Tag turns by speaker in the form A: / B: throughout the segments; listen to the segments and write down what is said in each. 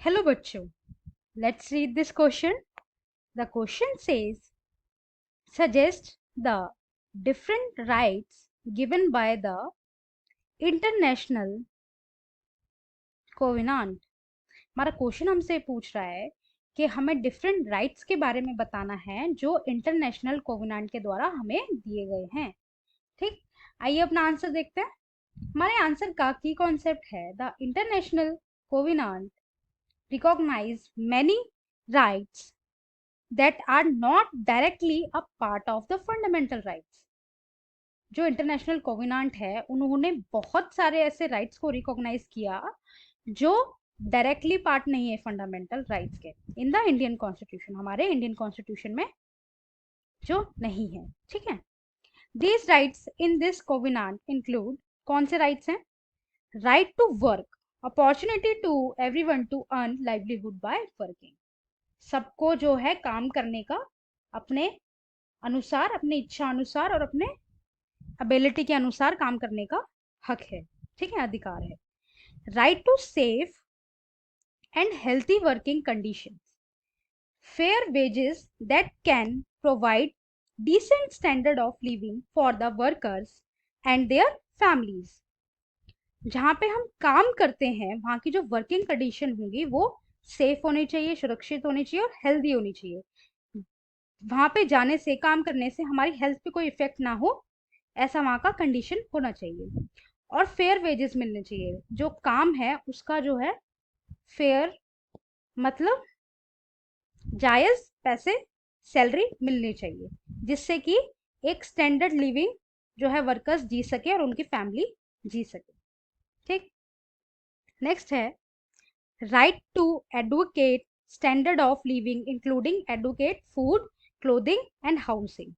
A: Hello बच्चों, let's read this question. The question says, suggest the different rights given by the International Covenant. हमारा question हमसे पूछ रहा है कि हमें डिफरेंट राइट्स के बारे में बताना है जो इंटरनेशनल कोवेनेंट के द्वारा हमें दिए गए हैं. ठीक, आइए अपना आंसर देखते हैं. हमारे आंसर का की कॉन्सेप्ट है the international covenant recognize many rights that are not directly a part of the fundamental rights. जो इंटरनेशनल कोवेनेंट है उन्होंने बहुत सारे ऐसे राइट्स को रिकॉग्नाइज किया जो डायरेक्टली पार्ट नहीं है फंडामेंटल राइट्स के इन द इंडियन कॉन्स्टिट्यूशन, हमारे इंडियन कॉन्स्टिट्यूशन में जो नहीं है. ठीक है, these rights in this covenant include, कौन से राइट्स हैं? Right to work, opportunity to everyone to earn livelihood by working. सबको जो है काम करने का अपने अनुसार, अपने इच्छा अनुसार और अपने एबिलिटी के अनुसार काम करने का हक है. ठीक है, अधिकार है. Right to safe and healthy working conditions, fair wages that can provide decent standard of living for the workers and their families. जहाँ पे हम काम करते हैं वहाँ की जो वर्किंग कंडीशन होंगी वो सेफ होनी चाहिए, सुरक्षित होनी चाहिए और हेल्दी होनी चाहिए. वहाँ पे जाने से, काम करने से हमारी हेल्थ पे कोई इफेक्ट ना हो, ऐसा वहाँ का कंडीशन होना चाहिए. और फेयर वेजेस मिलने चाहिए, जो काम है उसका जो है फेयर मतलब जायज पैसे, सैलरी मिलनी चाहिए, जिससे कि एक स्टैंडर्ड लिविंग जो है वर्कर्स जी सके और उनकी फैमिली जी सके. ठीक, नेक्स्ट है right to advocate standard of living including advocate food, clothing and housing.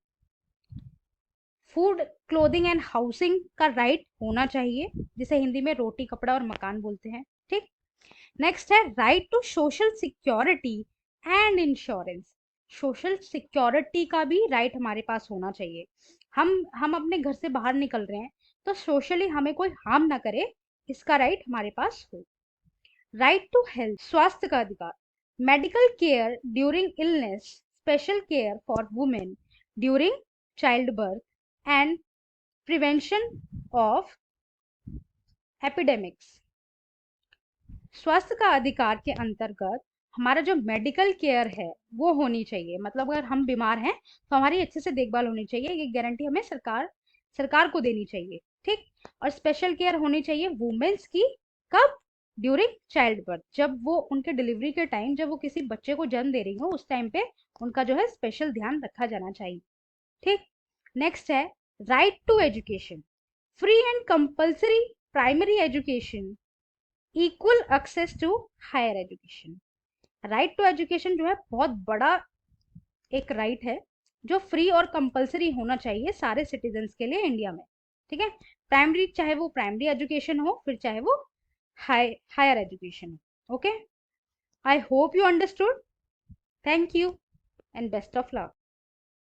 A: Food, clothing and housing का राइट होना चाहिए, जिसे हिंदी में रोटी, कपड़ा और मकान बोलते हैं. ठीक, नेक्स्ट है right to social security and insurance. Social security का भी राइट हमारे पास होना चाहिए. हम अपने घर से बाहर निकल रहे हैं तो सोशली हमें कोई हार्म ना करे, इसका राइट हमारे पास हो. राइट टू हेल्थ, स्वास्थ्य का अधिकार, medical care during illness, special care for women during child birth and prevention of epidemics. स्वास्थ्य का अधिकार के अंतर्गत हमारा जो मेडिकल केयर है वो होनी चाहिए. मतलब अगर हम बीमार हैं तो हमारी अच्छे से देखभाल होनी चाहिए, ये गारंटी हमें सरकार को देनी चाहिए. ठीक, और स्पेशल केयर होनी चाहिए वुमेन्स की. कब? ड्यूरिंग चाइल्ड बर्थ, जब वो उनके डिलीवरी के टाइम, जब वो किसी बच्चे को जन्म दे रही हो उस टाइम पे उनका जो है स्पेशल ध्यान रखा जाना चाहिए. ठीक, नेक्स्ट है right to education, free and compulsory primary education, equal access to higher education. Right to education जो है बहुत बड़ा एक राइट है जो फ्री और कंपल्सरी होना चाहिए सारे सिटीजन्स के लिए इंडिया में. ठीक है, प्राइमरी, चाहे वो प्राइमरी एजुकेशन हो, फिर चाहे वो हायर एजुकेशन हो. Okay, I hope you understood. Thank you and best of luck.